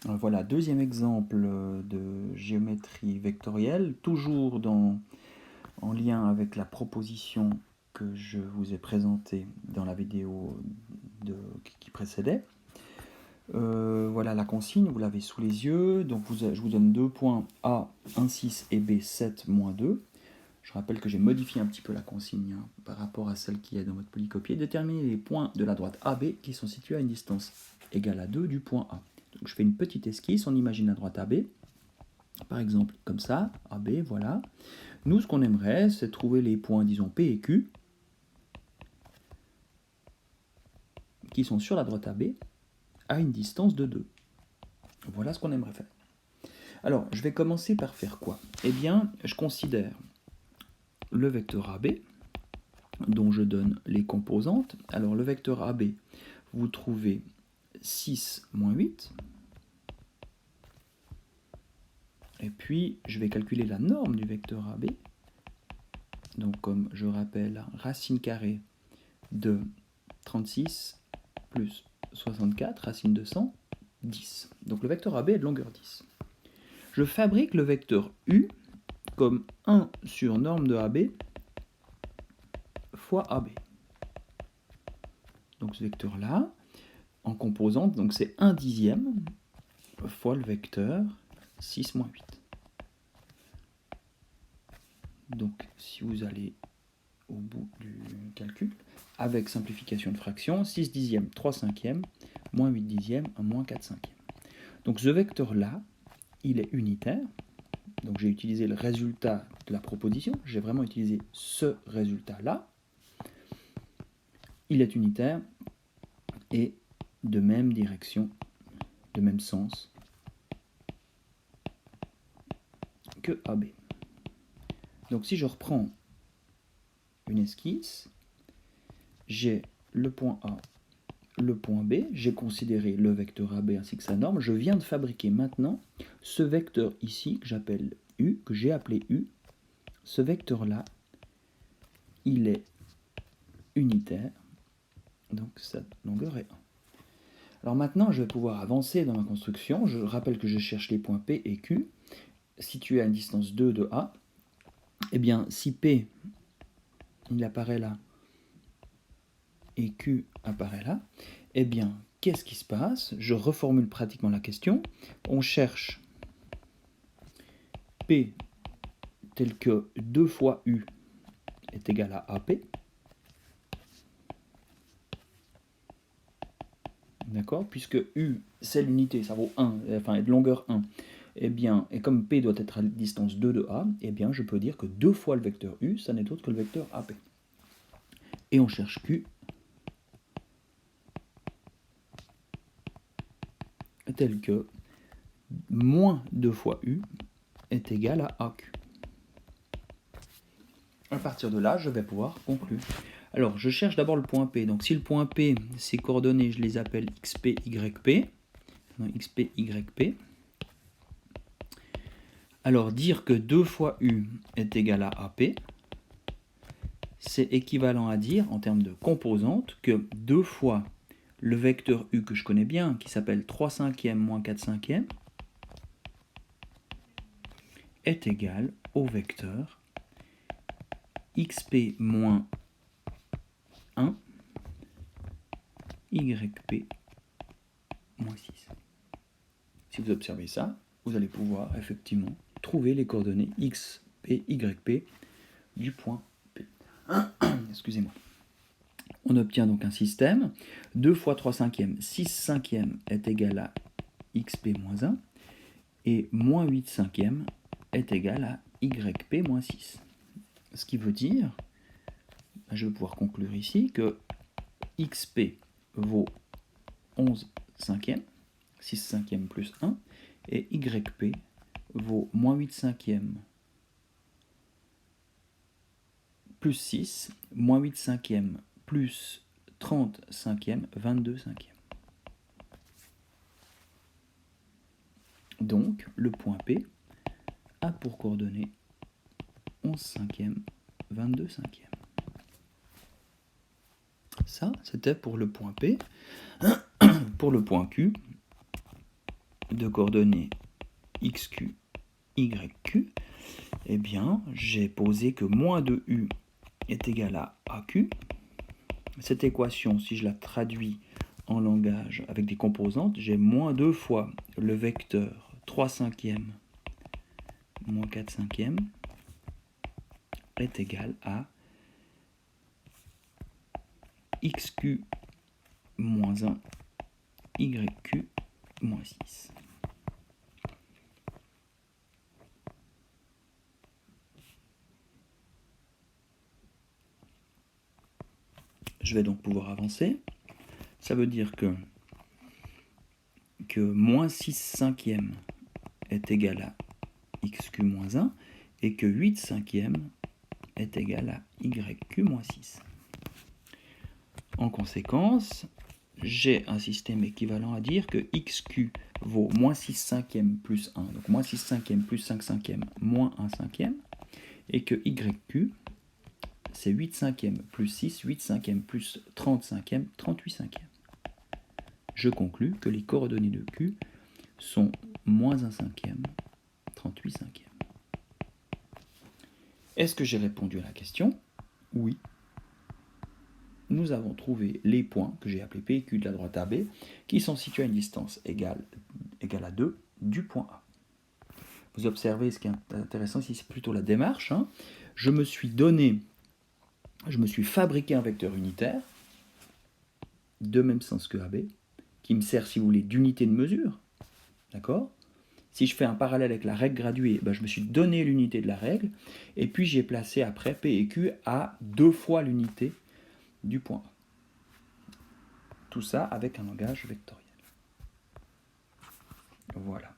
Voilà, deuxième exemple de géométrie vectorielle, toujours en lien avec la proposition que je vous ai présentée dans la vidéo qui précédait. Voilà la consigne, vous l'avez sous les yeux. Donc je vous donne deux points A, 1, 6 et B, 7, moins 2. Je rappelle que j'ai modifié un petit peu la consigne par rapport à celle qui est dans votre polycopier. Déterminez les points de la droite AB qui sont situés à une distance égale à 2 du point A. Donc je fais une petite esquisse, on imagine la droite AB. Par exemple, comme ça, AB, voilà. Nous, ce qu'on aimerait, c'est trouver les points, disons, P et Q, qui sont sur la droite AB, à une distance de 2. Voilà ce qu'on aimerait faire. Alors, je vais commencer par faire quoi? Eh bien, je considère le vecteur AB, dont je donne les composantes. Alors, le vecteur AB, vous trouvez 6 moins 8. Et puis, je vais calculer la norme du vecteur AB. Donc, comme je rappelle, racine carrée de 36 plus 64, racine de 100, 10. Donc, le vecteur AB est de longueur 10. Je fabrique le vecteur U comme 1 sur norme de AB fois AB. Donc, ce vecteur-là, en composante, donc c'est 1 dixième fois le vecteur 6 moins 8. Donc, si vous allez au bout du calcul, avec simplification de fraction, 6 dixièmes, 3 cinquièmes, moins 8 dixièmes, moins 4 cinquièmes. Donc ce vecteur-là, il est unitaire. Donc j'ai utilisé le résultat de la proposition, j'ai vraiment utilisé ce résultat-là. Il est unitaire et de même direction, de même sens que AB. Donc si je reprends une esquisse, j'ai le point A, le point B, j'ai considéré le vecteur AB ainsi que sa norme, je viens de fabriquer maintenant ce vecteur ici que j'appelle U, que j'ai appelé U. Ce vecteur-là, il est unitaire, donc sa longueur est 1. Alors maintenant, je vais pouvoir avancer dans ma construction. Je rappelle que je cherche les points P et Q, situés à une distance 2 de A. Eh bien, si P, il apparaît là, et Q apparaît là, eh bien, qu'est-ce qui se passe? Je reformule pratiquement la question. On cherche P tel que 2 fois U est égal à AP. D'accord? Puisque U, c'est l'unité, ça vaut 1, enfin, de longueur 1. Eh bien, et comme P doit être à distance 2 de A, eh bien, je peux dire que 2 fois le vecteur U, ça n'est autre que le vecteur AP. Et on cherche Q tel que moins 2 fois U est égal à AQ. À partir de là, je vais pouvoir conclure. Alors, je cherche d'abord le point P. Donc, si le point P, ses coordonnées, je les appelle XP, YP. XP, YP. Alors, dire que 2 fois U est égal à AP, c'est équivalent à dire, en termes de composantes, que 2 fois le vecteur U que je connais bien, qui s'appelle 3 cinquièmes moins 4 cinquièmes, est égal au vecteur XP moins 1, YP moins 6. Si vous observez ça, vous allez pouvoir effectivement trouver les coordonnées X, P, YP du point P. Excusez-moi. On obtient donc un système. 2 fois 3 cinquièmes, 6 cinquièmes est égal à XP moins 1. Et moins 8 cinquièmes est égal à YP moins 6. Ce qui veut dire, je vais pouvoir conclure ici, que XP vaut 11 cinquièmes, 6 cinquièmes plus 1, et YP vaut moins 8 cinquièmes plus 6, moins 8 cinquièmes plus 30 cinquièmes, 22 cinquièmes. Donc, le point P a pour coordonnées 11 cinquièmes, 22 cinquièmes. Ça, c'était pour le point P. Pour le point Q, de coordonnées xq, yq, eh bien, j'ai posé que moins de u est égal à aq. Cette équation, si je la traduis en langage avec des composantes, j'ai moins 2 fois le vecteur 3 cinquièmes moins 4 cinquièmes est égal à xq moins 1, yq moins 6. Je vais donc pouvoir avancer. Ça veut dire que moins 6 cinquièmes est égal à xq moins 1 et que 8 cinquièmes est égal à yq moins 6. En conséquence, j'ai un système équivalent à dire que xq vaut moins 6 cinquièmes plus 1, donc moins 6 cinquièmes plus 5 cinquièmes moins 1 cinquième, et que yq, c'est 8 cinquièmes plus 6, 8 cinquièmes plus 30 cinquièmes, 38 cinquièmes. Je conclus que les coordonnées de q sont moins 1 cinquième, 38 cinquièmes. Est-ce que j'ai répondu à la question? Oui. Nous avons trouvé les points que j'ai appelés P et Q de la droite AB qui sont situés à une distance égale à 2 du point A. Vous observez, ce qui est intéressant ici, c'est plutôt la démarche. Je me suis fabriqué un vecteur unitaire de même sens que AB qui me sert, si vous voulez, d'unité de mesure. D'accord ? Si je fais un parallèle avec la règle graduée, je me suis donné l'unité de la règle, et puis j'ai placé après P et Q à 2 fois l'unité du point A. Tout ça avec un langage vectoriel. Voilà.